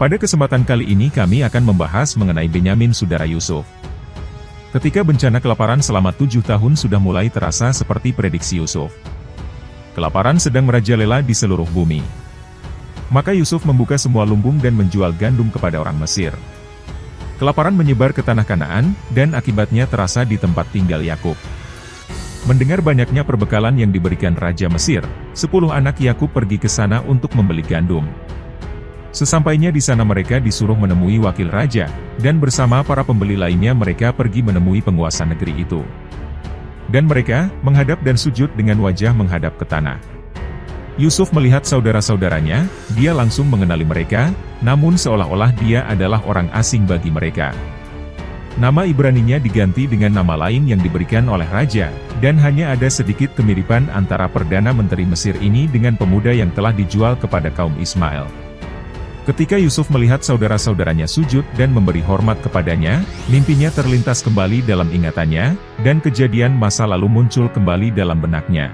Pada kesempatan kali ini kami akan membahas mengenai Benyamin saudara Yusuf. Ketika bencana kelaparan selama 7 tahun sudah mulai terasa seperti prediksi Yusuf. Kelaparan sedang merajalela di seluruh bumi. Maka Yusuf membuka semua lumbung dan menjual gandum kepada orang Mesir. Kelaparan menyebar ke tanah Kanaan, dan akibatnya terasa di tempat tinggal Yakub. Mendengar banyaknya perbekalan yang diberikan Raja Mesir, 10 anak Yakub pergi ke sana untuk membeli gandum. Sesampainya di sana mereka disuruh menemui wakil raja, dan bersama para pembeli lainnya mereka pergi menemui penguasa negeri itu. Dan mereka menghadap dan sujud dengan wajah menghadap ke tanah. Yusuf melihat saudara-saudaranya, dia langsung mengenali mereka, namun seolah-olah dia adalah orang asing bagi mereka. Nama Ibraninya diganti dengan nama lain yang diberikan oleh raja, dan hanya ada sedikit kemiripan antara Perdana Menteri Mesir ini dengan pemuda yang telah dijual kepada kaum Ismail. Ketika Yusuf melihat saudara-saudaranya sujud dan memberi hormat kepadanya, mimpinya terlintas kembali dalam ingatannya, dan kejadian masa lalu muncul kembali dalam benaknya.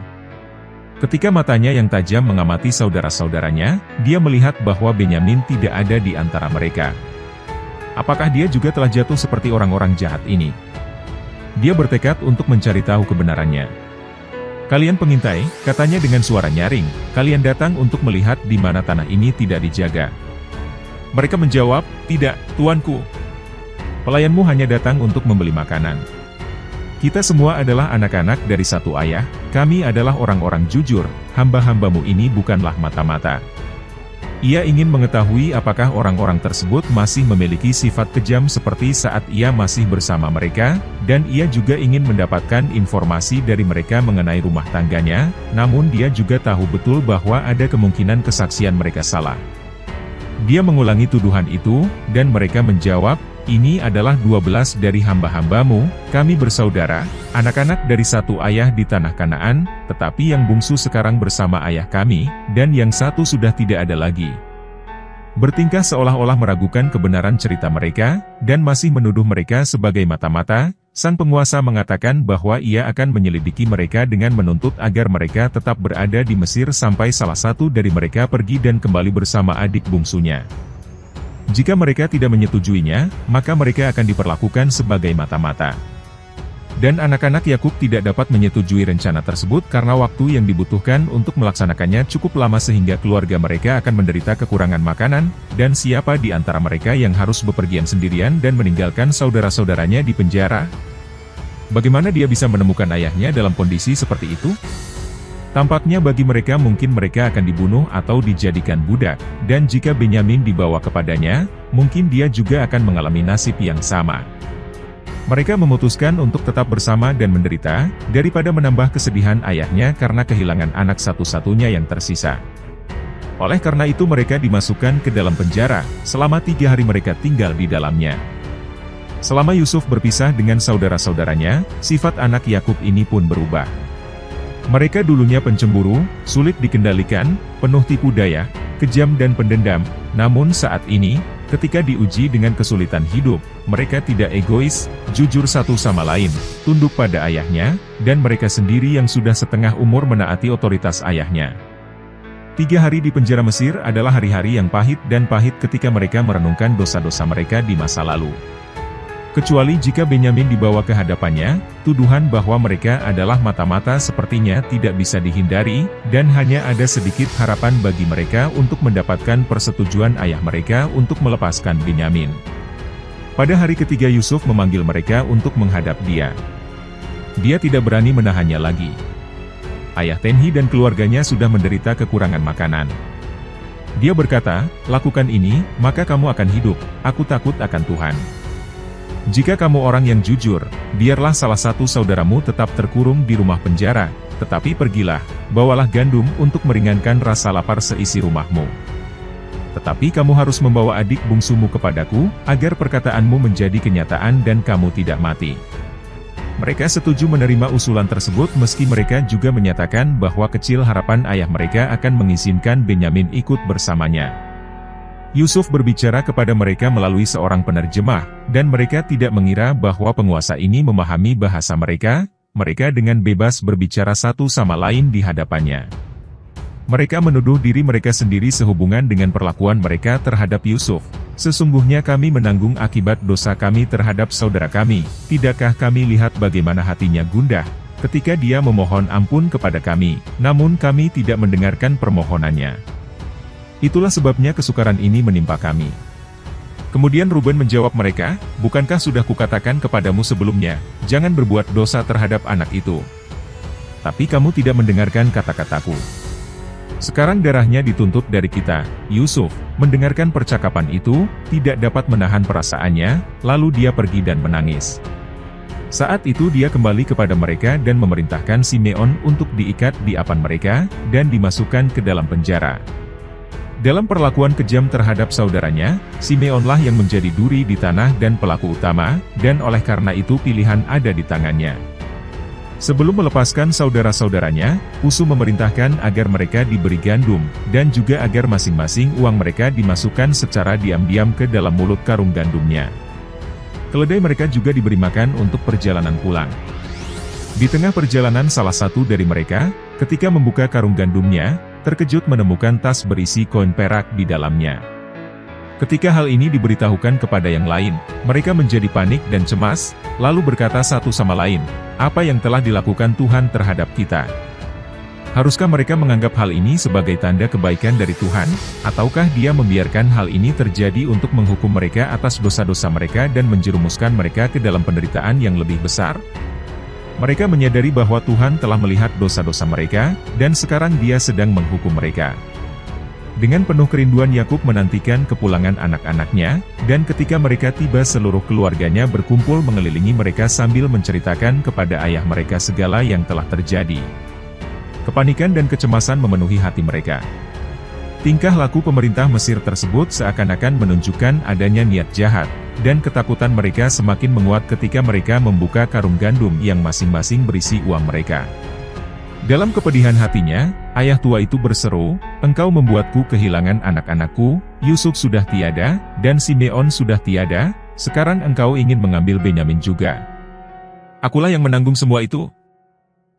Ketika matanya yang tajam mengamati saudara-saudaranya, dia melihat bahwa Benyamin tidak ada di antara mereka. Apakah dia juga telah jatuh seperti orang-orang jahat ini? Dia bertekad untuk mencari tahu kebenarannya. "Kalian pengintai," katanya dengan suara nyaring, "kalian datang untuk melihat di mana tanah ini tidak dijaga." Mereka menjawab, "Tidak, tuanku. Pelayanmu hanya datang untuk membeli makanan. Kita semua adalah anak-anak dari satu ayah, kami adalah orang-orang jujur, hamba-hambamu ini bukanlah mata-mata." Ia ingin mengetahui apakah orang-orang tersebut masih memiliki sifat kejam seperti saat ia masih bersama mereka, dan ia juga ingin mendapatkan informasi dari mereka mengenai rumah tangganya, namun dia juga tahu betul bahwa ada kemungkinan kesaksian mereka salah. Dia mengulangi tuduhan itu, dan mereka menjawab, "Ini adalah 12 dari hamba-hambamu, kami bersaudara, anak-anak dari satu ayah di tanah Kanaan, tetapi yang bungsu sekarang bersama ayah kami, dan yang satu sudah tidak ada lagi." Bertingkah seolah-olah meragukan kebenaran cerita mereka, dan masih menuduh mereka sebagai mata-mata, sang penguasa mengatakan bahwa ia akan menyelidiki mereka dengan menuntut agar mereka tetap berada di Mesir sampai salah satu dari mereka pergi dan kembali bersama adik bungsunya. Jika mereka tidak menyetujuinya, maka mereka akan diperlakukan sebagai mata-mata. Dan anak-anak Yakub tidak dapat menyetujui rencana tersebut karena waktu yang dibutuhkan untuk melaksanakannya cukup lama sehingga keluarga mereka akan menderita kekurangan makanan, dan siapa di antara mereka yang harus bepergian sendirian dan meninggalkan saudara-saudaranya di penjara? Bagaimana dia bisa menemukan ayahnya dalam kondisi seperti itu? Tampaknya bagi mereka mungkin mereka akan dibunuh atau dijadikan budak, dan jika Benyamin dibawa kepadanya, mungkin dia juga akan mengalami nasib yang sama. Mereka memutuskan untuk tetap bersama dan menderita, daripada menambah kesedihan ayahnya karena kehilangan anak satu-satunya yang tersisa. Oleh karena itu mereka dimasukkan ke dalam penjara, selama 3 hari mereka tinggal di dalamnya. Selama Yusuf berpisah dengan saudara-saudaranya, sifat anak Yakub ini pun berubah. Mereka dulunya pencemburu, sulit dikendalikan, penuh tipu daya, kejam dan pendendam, namun saat ini, ketika diuji dengan kesulitan hidup, mereka tidak egois, jujur satu sama lain, tunduk pada ayahnya, dan mereka sendiri yang sudah setengah umur menaati otoritas ayahnya. 3 hari di penjara Mesir adalah hari-hari yang pahit ketika mereka merenungkan dosa-dosa mereka di masa lalu. Kecuali jika Benyamin dibawa ke hadapannya, tuduhan bahwa mereka adalah mata-mata sepertinya tidak bisa dihindari, dan hanya ada sedikit harapan bagi mereka untuk mendapatkan persetujuan ayah mereka untuk melepaskan Benyamin. Pada hari ketiga Yusuf memanggil mereka untuk menghadap dia. Dia tidak berani menahannya lagi. Ayah Tenhi dan keluarganya sudah menderita kekurangan makanan. Dia berkata, "Lakukan ini, maka kamu akan hidup, aku takut akan Tuhan. Jika kamu orang yang jujur, biarlah salah satu saudaramu tetap terkurung di rumah penjara, tetapi pergilah, bawalah gandum untuk meringankan rasa lapar seisi rumahmu. Tetapi kamu harus membawa adik bungsumu kepadaku, agar perkataanmu menjadi kenyataan dan kamu tidak mati." Mereka setuju menerima usulan tersebut meski mereka juga menyatakan bahwa kecil harapan ayah mereka akan mengizinkan Benyamin ikut bersamanya. Yusuf berbicara kepada mereka melalui seorang penerjemah, dan mereka tidak mengira bahwa penguasa ini memahami bahasa mereka, mereka dengan bebas berbicara satu sama lain di hadapannya. Mereka menuduh diri mereka sendiri sehubungan dengan perlakuan mereka terhadap Yusuf. Sesungguhnya kami menanggung akibat dosa kami terhadap saudara kami. Tidakkah kami lihat bagaimana hatinya gundah ketika dia memohon ampun kepada kami, namun kami tidak mendengarkan permohonannya. Itulah sebabnya kesukaran ini menimpa kami. Kemudian Ruben menjawab mereka, bukankah sudah kukatakan kepadamu sebelumnya, jangan berbuat dosa terhadap anak itu. Tapi kamu tidak mendengarkan kata-kataku. Sekarang darahnya dituntut dari kita. Yusuf, mendengarkan percakapan itu, tidak dapat menahan perasaannya, lalu dia pergi dan menangis. Saat itu dia kembali kepada mereka dan memerintahkan Simeon untuk diikat di apan mereka, dan dimasukkan ke dalam penjara. Dalam perlakuan kejam terhadap saudaranya, Simeonlah yang menjadi duri di tanah dan pelaku utama, dan oleh karena itu pilihan ada di tangannya. Sebelum melepaskan saudara-saudaranya, Usu memerintahkan agar mereka diberi gandum, dan juga agar masing-masing uang mereka dimasukkan secara diam-diam ke dalam mulut karung gandumnya. Keledai mereka juga diberi makan untuk perjalanan pulang. Di tengah perjalanan salah satu dari mereka, ketika membuka karung gandumnya, terkejut menemukan tas berisi koin perak di dalamnya. Ketika hal ini diberitahukan kepada yang lain, mereka menjadi panik dan cemas, lalu berkata satu sama lain, apa yang telah dilakukan Tuhan terhadap kita? Haruskah mereka menganggap hal ini sebagai tanda kebaikan dari Tuhan, ataukah Dia membiarkan hal ini terjadi untuk menghukum mereka atas dosa-dosa mereka dan menjerumuskan mereka ke dalam penderitaan yang lebih besar? Mereka menyadari bahwa Tuhan telah melihat dosa-dosa mereka, dan sekarang Dia sedang menghukum mereka. Dengan penuh kerinduan Yakub menantikan kepulangan anak-anaknya, dan ketika mereka tiba seluruh keluarganya berkumpul mengelilingi mereka sambil menceritakan kepada ayah mereka segala yang telah terjadi. Kepanikan dan kecemasan memenuhi hati mereka. Tingkah laku pemerintah Mesir tersebut seakan-akan menunjukkan adanya niat jahat, dan ketakutan mereka semakin menguat ketika mereka membuka karung gandum yang masing-masing berisi uang mereka. Dalam kepedihan hatinya, ayah tua itu berseru, engkau membuatku kehilangan anak-anakku, Yusuf sudah tiada, dan Simeon sudah tiada, sekarang engkau ingin mengambil Benyamin juga. Akulah yang menanggung semua itu.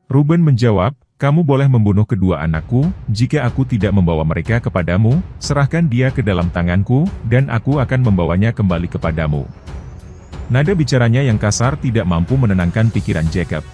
Ruben menjawab, kamu boleh membunuh kedua anakku, jika aku tidak membawa mereka kepadamu, serahkan dia ke dalam tanganku, dan aku akan membawanya kembali kepadamu. Nada bicaranya yang kasar tidak mampu menenangkan pikiran Jacob.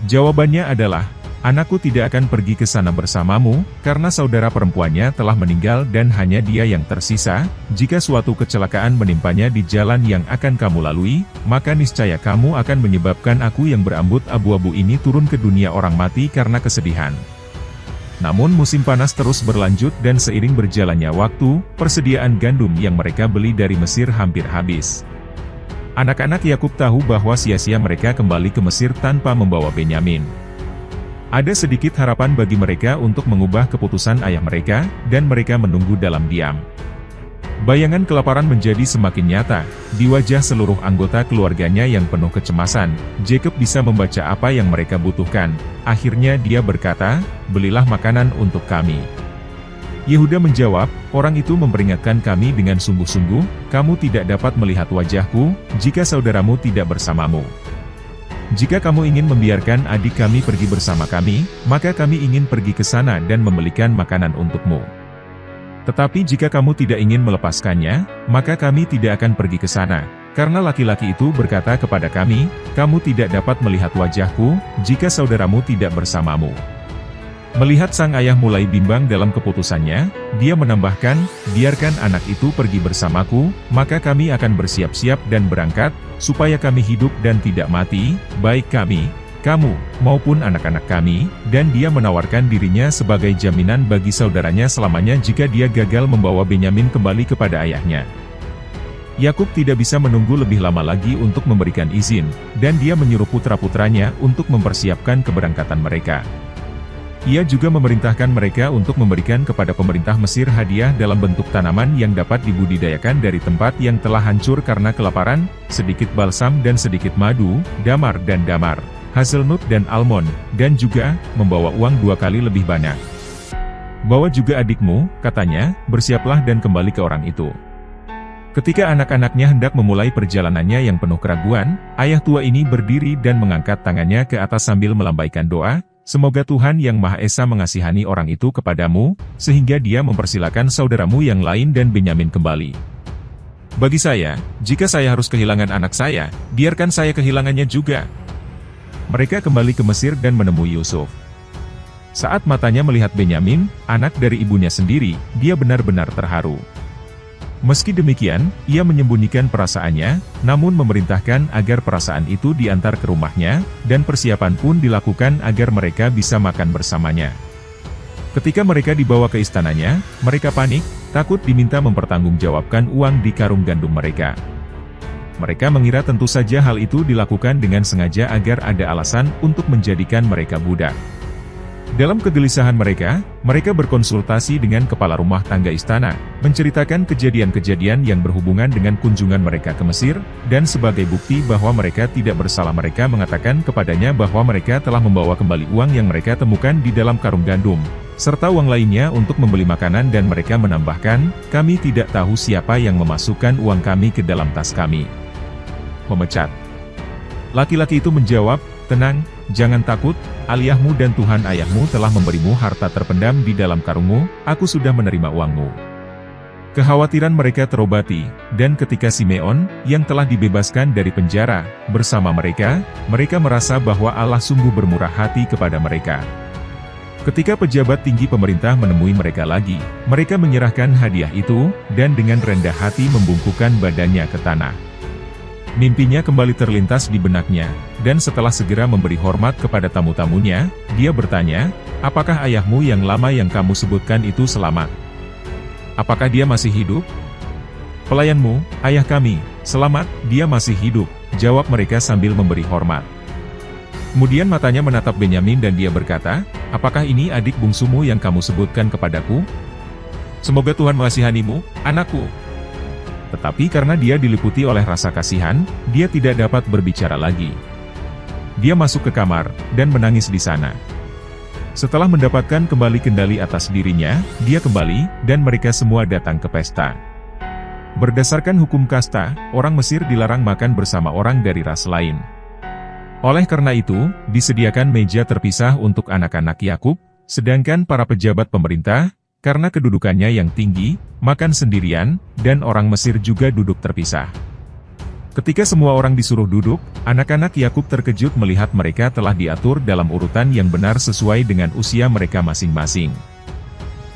Jawabannya adalah, anakku tidak akan pergi ke sana bersamamu, karena saudara perempuannya telah meninggal dan hanya dia yang tersisa. Jika suatu kecelakaan menimpanya di jalan yang akan kamu lalui, maka niscaya kamu akan menyebabkan aku yang berambut abu-abu ini turun ke dunia orang mati karena kesedihan. Namun musim panas terus berlanjut dan seiring berjalannya waktu, persediaan gandum yang mereka beli dari Mesir hampir habis. Anak-anak Yakub tahu bahwa sia-sia mereka kembali ke Mesir tanpa membawa Benyamin. Ada sedikit harapan bagi mereka untuk mengubah keputusan ayah mereka, dan mereka menunggu dalam diam. Bayangan kelaparan menjadi semakin nyata, di wajah seluruh anggota keluarganya yang penuh kecemasan. Jacob bisa membaca apa yang mereka butuhkan. Akhirnya dia berkata, belilah makanan untuk kami. Yehuda menjawab, orang itu memperingatkan kami dengan sungguh-sungguh, kamu tidak dapat melihat wajahku, jika saudaramu tidak bersamamu. Jika kamu ingin membiarkan adik kami pergi bersama kami, maka kami ingin pergi ke sana dan membelikan makanan untukmu. Tetapi jika kamu tidak ingin melepaskannya, maka kami tidak akan pergi ke sana. Karena laki-laki itu berkata kepada kami, kamu tidak dapat melihat wajahku, jika saudaramu tidak bersamamu. Melihat sang ayah mulai bimbang dalam keputusannya, dia menambahkan, biarkan anak itu pergi bersamaku, maka kami akan bersiap-siap dan berangkat, supaya kami hidup dan tidak mati, baik kami, kamu, maupun anak-anak kami, dan dia menawarkan dirinya sebagai jaminan bagi saudaranya selamanya jika dia gagal membawa Benyamin kembali kepada ayahnya. Yakub tidak bisa menunggu lebih lama lagi untuk memberikan izin, dan dia menyuruh putra-putranya untuk mempersiapkan keberangkatan mereka. Ia juga memerintahkan mereka untuk memberikan kepada pemerintah Mesir hadiah dalam bentuk tanaman yang dapat dibudidayakan dari tempat yang telah hancur karena kelaparan, sedikit balsam dan sedikit madu, damar dan damar, hazelnut dan almond, dan juga membawa uang 2 kali lebih banyak. Bawa juga adikmu, katanya, bersiaplah dan kembali ke orang itu. Ketika anak-anaknya hendak memulai perjalanannya yang penuh keraguan, ayah tua ini berdiri dan mengangkat tangannya ke atas sambil melambaikan doa, Semoga Tuhan Yang Maha Esa mengasihani orang itu kepadamu, sehingga dia mempersilakan saudaramu yang lain dan Benyamin kembali. Bagi saya, jika saya harus kehilangan anak saya, biarkan saya kehilangannya juga." Mereka kembali ke Mesir dan menemui Yusuf. Saat matanya melihat Benyamin, anak dari ibunya sendiri, dia benar-benar terharu. Meski demikian, ia menyembunyikan perasaannya, namun memerintahkan agar perasaan itu diantar ke rumahnya, dan persiapan pun dilakukan agar mereka bisa makan bersamanya. Ketika mereka dibawa ke istananya, mereka panik, takut diminta mempertanggungjawabkan uang di karung gandum mereka. Mereka mengira tentu saja hal itu dilakukan dengan sengaja agar ada alasan untuk menjadikan mereka budak. Dalam kegelisahan mereka berkonsultasi dengan kepala rumah tangga istana, menceritakan kejadian-kejadian yang berhubungan dengan kunjungan mereka ke Mesir, dan sebagai bukti bahwa mereka tidak bersalah mereka mengatakan kepadanya bahwa mereka telah membawa kembali uang yang mereka temukan di dalam karung gandum, serta uang lainnya untuk membeli makanan, dan mereka menambahkan, "Kami tidak tahu siapa yang memasukkan uang kami ke dalam tas kami." Memecat. Laki-laki itu menjawab, "Tenang, jangan takut, ayahmu dan Tuhan ayahmu telah memberimu harta terpendam di dalam karungmu, aku sudah menerima uangmu." Kekhawatiran mereka terobati, dan ketika Simeon, yang telah dibebaskan dari penjara, bersama mereka merasa bahwa Allah sungguh bermurah hati kepada mereka. Ketika pejabat tinggi pemerintah menemui mereka lagi, mereka menyerahkan hadiah itu, dan dengan rendah hati membungkukkan badannya ke tanah. Mimpinya kembali terlintas di benaknya, dan setelah segera memberi hormat kepada tamu-tamunya, dia bertanya, "Apakah ayahmu yang lama yang kamu sebutkan itu selamat? Apakah dia masih hidup?" "Pelayanmu, ayah kami, selamat, dia masih hidup," jawab mereka sambil memberi hormat. Kemudian matanya menatap Benyamin dan dia berkata, "Apakah ini adik bungsumu yang kamu sebutkan kepadaku? Semoga Tuhan mengasihanimu, anakku." Tetapi karena dia diliputi oleh rasa kasihan, dia tidak dapat berbicara lagi. Dia masuk ke kamar, dan menangis di sana. Setelah mendapatkan kembali kendali atas dirinya, dia kembali, dan mereka semua datang ke pesta. Berdasarkan hukum kasta, orang Mesir dilarang makan bersama orang dari ras lain. Oleh karena itu, disediakan meja terpisah untuk anak-anak Yakub, sedangkan para pejabat pemerintah, karena kedudukannya yang tinggi, makan sendirian, dan orang Mesir juga duduk terpisah. Ketika semua orang disuruh duduk, anak-anak Yakub terkejut melihat mereka telah diatur dalam urutan yang benar sesuai dengan usia mereka masing-masing.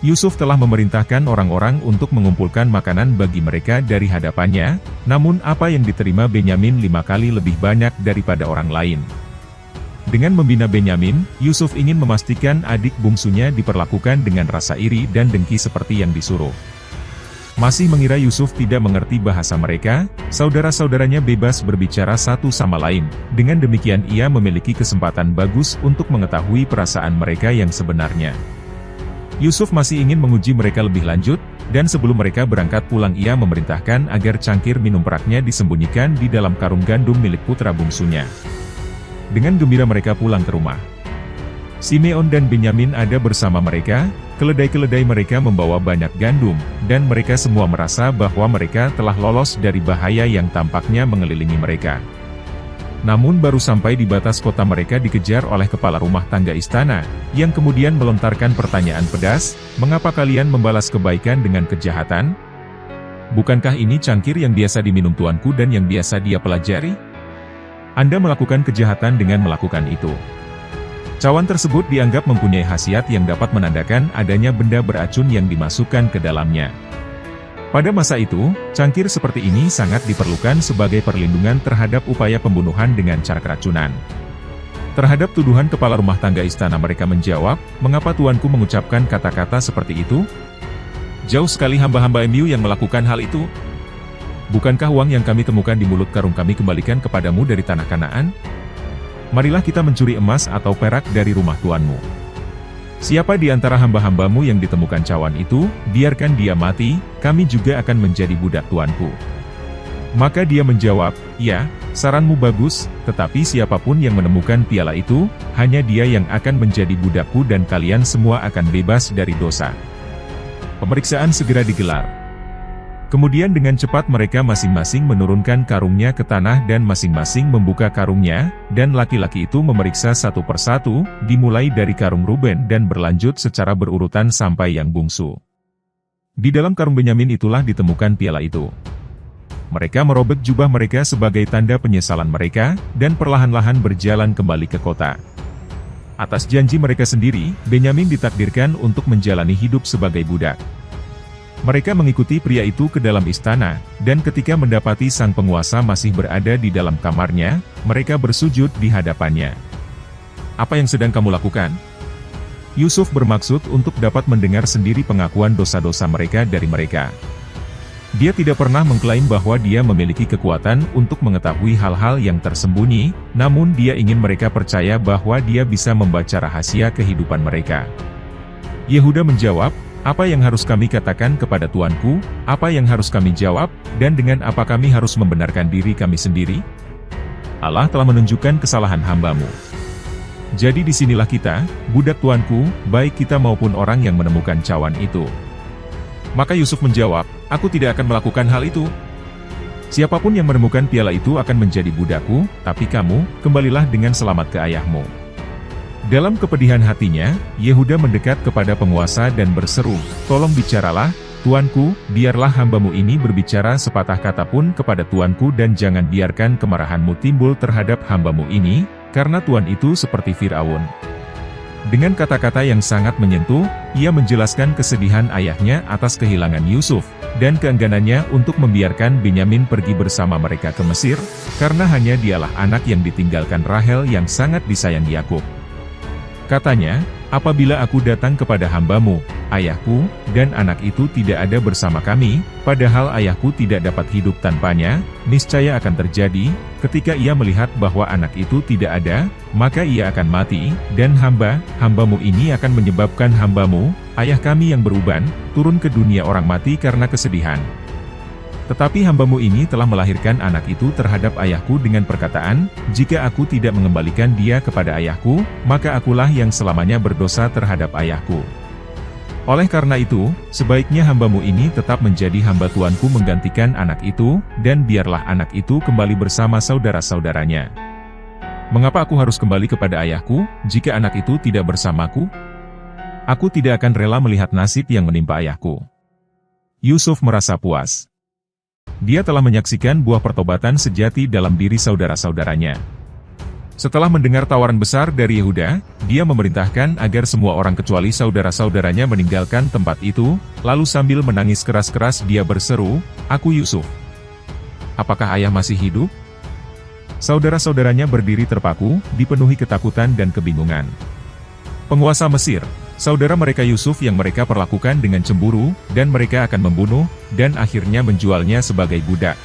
Yusuf telah memerintahkan orang-orang untuk mengumpulkan makanan bagi mereka dari hadapannya, namun apa yang diterima Benyamin 5 kali lebih banyak daripada orang lain. Dengan membina Benyamin, Yusuf ingin memastikan adik bungsunya diperlakukan dengan rasa iri dan dengki seperti yang disuruh. Masih mengira Yusuf tidak mengerti bahasa mereka, saudara-saudaranya bebas berbicara satu sama lain. Dengan demikian ia memiliki kesempatan bagus untuk mengetahui perasaan mereka yang sebenarnya. Yusuf masih ingin menguji mereka lebih lanjut, dan sebelum mereka berangkat pulang ia memerintahkan agar cangkir minum peraknya disembunyikan di dalam karung gandum milik putra bungsunya. Dengan gembira mereka pulang ke rumah. Simeon dan Benyamin ada bersama mereka, keledai-keledai mereka membawa banyak gandum, dan mereka semua merasa bahwa mereka telah lolos dari bahaya yang tampaknya mengelilingi mereka. Namun baru sampai di batas kota mereka dikejar oleh kepala rumah tangga istana, yang kemudian melontarkan pertanyaan pedas, "Mengapa kalian membalas kebaikan dengan kejahatan? Bukankah ini cangkir yang biasa diminum tuanku dan yang biasa dia pelajari? Anda melakukan kejahatan dengan melakukan itu." Cawan tersebut dianggap mempunyai khasiat yang dapat menandakan adanya benda beracun yang dimasukkan ke dalamnya. Pada masa itu, cangkir seperti ini sangat diperlukan sebagai perlindungan terhadap upaya pembunuhan dengan cara keracunan. Terhadap tuduhan kepala rumah tangga istana mereka menjawab, "Mengapa tuanku mengucapkan kata-kata seperti itu? Jauh sekali hamba-hamba MU yang melakukan hal itu. Bukankah uang yang kami temukan di mulut karung kami kembalikan kepadamu dari tanah Kanaan? Marilah kita mencuri emas atau perak dari rumah tuanmu. Siapa di antara hamba-hambamu yang ditemukan cawan itu, biarkan dia mati, kami juga akan menjadi budak tuanku." Maka dia menjawab, "Ya, saranmu bagus, tetapi siapapun yang menemukan piala itu, hanya dia yang akan menjadi budakku dan kalian semua akan bebas dari dosa." Pemeriksaan segera digelar. Kemudian dengan cepat mereka masing-masing menurunkan karungnya ke tanah dan masing-masing membuka karungnya, dan laki-laki itu memeriksa satu persatu, dimulai dari karung Ruben dan berlanjut secara berurutan sampai yang bungsu. Di dalam karung Benyamin itulah ditemukan piala itu. Mereka merobek jubah mereka sebagai tanda penyesalan mereka, dan perlahan-lahan berjalan kembali ke kota. Atas janji mereka sendiri, Benyamin ditakdirkan untuk menjalani hidup sebagai budak. Mereka mengikuti pria itu ke dalam istana, dan ketika mendapati sang penguasa masih berada di dalam kamarnya, mereka bersujud di hadapannya. "Apa yang sedang kamu lakukan?" Yusuf bermaksud untuk dapat mendengar sendiri pengakuan dosa-dosa mereka dari mereka. Dia tidak pernah mengklaim bahwa dia memiliki kekuatan untuk mengetahui hal-hal yang tersembunyi, namun dia ingin mereka percaya bahwa dia bisa membaca rahasia kehidupan mereka. Yehuda menjawab, "Apa yang harus kami katakan kepada tuanku? Apa yang harus kami jawab? Dan dengan apa kami harus membenarkan diri kami sendiri? Allah telah menunjukkan kesalahan hamba-Mu. Jadi disinilah kita, budak tuanku, baik kita maupun orang yang menemukan cawan itu." Maka Yusuf menjawab, "Aku tidak akan melakukan hal itu. Siapapun yang menemukan piala itu akan menjadi budakku, tapi kamu, kembalilah dengan selamat ke ayahmu." Dalam kepedihan hatinya, Yehuda mendekat kepada penguasa dan berseru, "Tolong bicaralah, tuanku, biarlah hamba-Mu ini berbicara sepatah kata pun kepada tuanku dan jangan biarkan kemarahan-Mu timbul terhadap hamba-Mu ini, karena tuan itu seperti Firaun." Dengan kata-kata yang sangat menyentuh, ia menjelaskan kesedihan ayahnya atas kehilangan Yusuf, dan keengganannya untuk membiarkan Benyamin pergi bersama mereka ke Mesir, karena hanya dialah anak yang ditinggalkan Rahel yang sangat disayangi Yakub. Katanya, "Apabila aku datang kepada hamba-Mu, ayahku, dan anak itu tidak ada bersama kami, padahal ayahku tidak dapat hidup tanpanya, niscaya akan terjadi, ketika ia melihat bahwa anak itu tidak ada, maka ia akan mati, dan hamba-Mu ini akan menyebabkan hamba-Mu, ayah kami yang beruban, turun ke dunia orang mati karena kesedihan. Tetapi hamba-Mu ini telah melahirkan anak itu terhadap ayahku dengan perkataan, jika aku tidak mengembalikan dia kepada ayahku, maka akulah yang selamanya berdosa terhadap ayahku. Oleh karena itu, sebaiknya hamba-Mu ini tetap menjadi hamba tuanku menggantikan anak itu, dan biarlah anak itu kembali bersama saudara-saudaranya. Mengapa aku harus kembali kepada ayahku, jika anak itu tidak bersamaku? Aku tidak akan rela melihat nasib yang menimpa ayahku." Yusuf merasa puas. Dia telah menyaksikan buah pertobatan sejati dalam diri saudara-saudaranya. Setelah mendengar tawaran besar dari Yehuda, dia memerintahkan agar semua orang kecuali saudara-saudaranya meninggalkan tempat itu, lalu sambil menangis keras-keras dia berseru, "Aku Yusuf. Apakah ayah masih hidup?" Saudara-saudaranya berdiri terpaku, dipenuhi ketakutan dan kebingungan. Penguasa Mesir, saudara mereka Yusuf yang mereka perlakukan dengan cemburu, dan mereka akan membunuh, dan akhirnya menjualnya sebagai budak.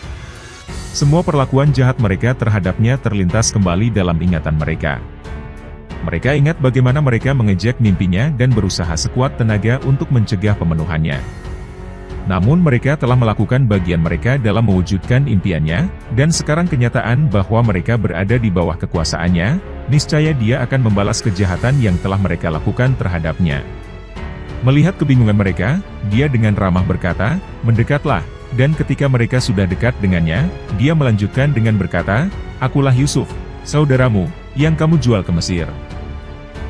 Semua perlakuan jahat mereka terhadapnya terlintas kembali dalam ingatan mereka. Mereka ingat bagaimana mereka mengejek mimpinya dan berusaha sekuat tenaga untuk mencegah pemenuhannya. Namun mereka telah melakukan bagian mereka dalam mewujudkan impiannya, dan sekarang kenyataan bahwa mereka berada di bawah kekuasaannya, niscaya dia akan membalas kejahatan yang telah mereka lakukan terhadapnya. Melihat kebingungan mereka, dia dengan ramah berkata, "Mendekatlah," dan ketika mereka sudah dekat dengannya, dia melanjutkan dengan berkata, "Akulah Yusuf, saudaramu, yang kamu jual ke Mesir.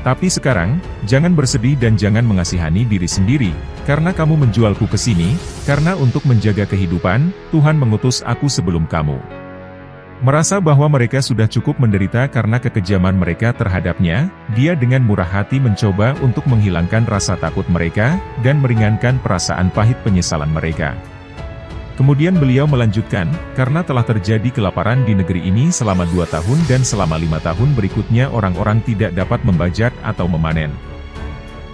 Tapi sekarang, jangan bersedih dan jangan mengasihani diri sendiri, karena kamu menjualku ke sini, karena untuk menjaga kehidupan, Tuhan mengutus aku sebelum kamu." Merasa bahwa mereka sudah cukup menderita karena kekejaman mereka terhadapnya, dia dengan murah hati mencoba untuk menghilangkan rasa takut mereka, dan meringankan perasaan pahit penyesalan mereka. Kemudian beliau melanjutkan, "Karena telah terjadi kelaparan di negeri ini selama 2 tahun dan selama 5 tahun berikutnya orang-orang tidak dapat membajak atau memanen.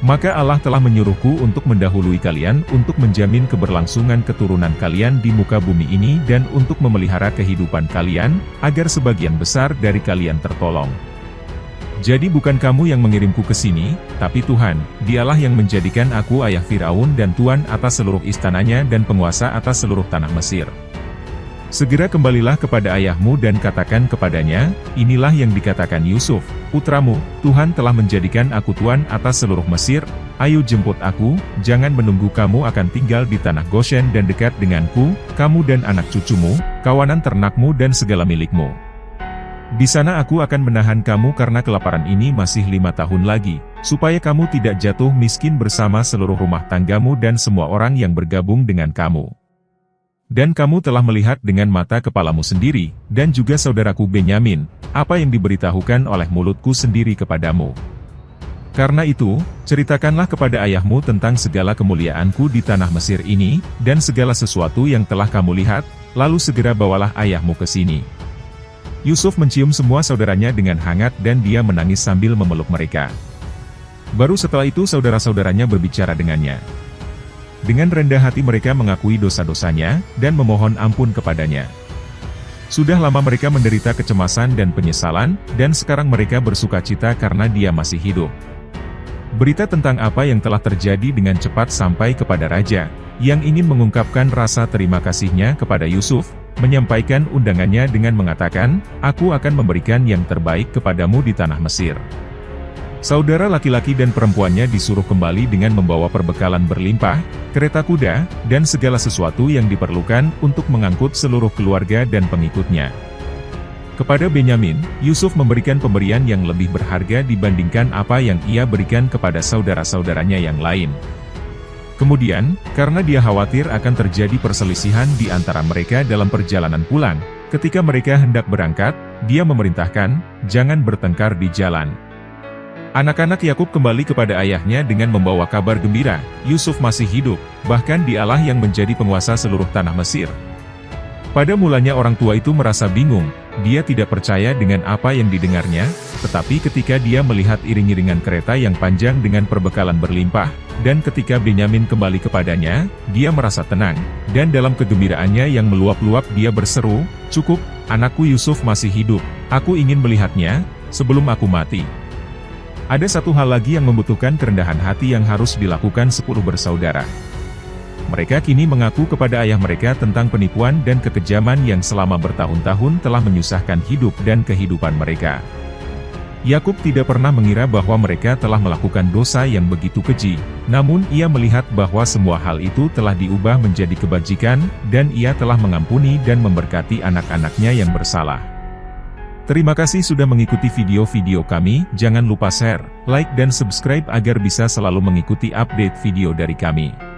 Maka Allah telah menyuruhku untuk mendahului kalian untuk menjamin keberlangsungan keturunan kalian di muka bumi ini dan untuk memelihara kehidupan kalian, agar sebagian besar dari kalian tertolong. Jadi bukan kamu yang mengirimku ke sini, tapi Tuhan, Dialah yang menjadikan aku ayah Firaun dan tuan atas seluruh istananya dan penguasa atas seluruh tanah Mesir. Segera kembalilah kepada ayahmu dan katakan kepadanya, inilah yang dikatakan Yusuf, putramu, Tuhan telah menjadikan aku tuan atas seluruh Mesir, Ayo jemput aku, jangan menunggu, kamu akan tinggal di tanah Goshen dan dekat denganku, kamu dan anak cucumu, kawanan ternakmu dan segala milikmu. Di sana aku akan menahan kamu karena kelaparan ini masih 5 tahun lagi, supaya kamu tidak jatuh miskin bersama seluruh rumah tanggamu dan semua orang yang bergabung dengan kamu. Dan kamu telah melihat dengan mata kepalamu sendiri, dan juga saudaraku Benyamin, apa yang diberitahukan oleh mulutku sendiri kepadamu. Karena itu, ceritakanlah kepada ayahmu tentang segala kemuliaanku di tanah Mesir ini, dan segala sesuatu yang telah kamu lihat, lalu segera bawalah ayahmu ke sini. Yusuf mencium semua saudaranya dengan hangat dan dia menangis sambil memeluk mereka. Baru setelah itu saudara-saudaranya berbicara dengannya. Dengan rendah hati mereka mengakui dosa-dosanya, dan memohon ampun kepadanya. Sudah lama mereka menderita kecemasan dan penyesalan, dan sekarang mereka bersukacita karena dia masih hidup. Berita tentang apa yang telah terjadi dengan cepat sampai kepada raja, yang ingin mengungkapkan rasa terima kasihnya kepada Yusuf, menyampaikan undangannya dengan mengatakan, "Aku akan memberikan yang terbaik kepadamu di tanah Mesir." Saudara laki-laki dan perempuannya disuruh kembali dengan membawa perbekalan berlimpah, kereta kuda, dan segala sesuatu yang diperlukan untuk mengangkut seluruh keluarga dan pengikutnya. Kepada Benyamin, Yusuf memberikan pemberian yang lebih berharga dibandingkan apa yang ia berikan kepada saudara-saudaranya yang lain. Kemudian, karena dia khawatir akan terjadi perselisihan di antara mereka dalam perjalanan pulang, ketika mereka hendak berangkat, dia memerintahkan, "Jangan bertengkar di jalan." Anak-anak Yakub kembali kepada ayahnya dengan membawa kabar gembira, Yusuf masih hidup, bahkan dialah yang menjadi penguasa seluruh tanah Mesir. Pada mulanya orang tua itu merasa bingung, dia tidak percaya dengan apa yang didengarnya, tetapi ketika dia melihat iring-iringan kereta yang panjang dengan perbekalan berlimpah, dan ketika Benyamin kembali kepadanya, dia merasa tenang, dan dalam kegembiraannya yang meluap-luap dia berseru, "Cukup, anakku Yusuf masih hidup, aku ingin melihatnya, sebelum aku mati." Ada satu hal lagi yang membutuhkan kerendahan hati yang harus dilakukan 10 bersaudara. Mereka kini mengaku kepada ayah mereka tentang penipuan dan kekejaman yang selama bertahun-tahun telah menyusahkan hidup dan kehidupan mereka. Yakub tidak pernah mengira bahwa mereka telah melakukan dosa yang begitu keji, namun ia melihat bahwa semua hal itu telah diubah menjadi kebajikan, dan ia telah mengampuni dan memberkati anak-anaknya yang bersalah. Terima kasih sudah mengikuti video-video kami, jangan lupa share, like dan subscribe agar bisa selalu mengikuti update video dari kami.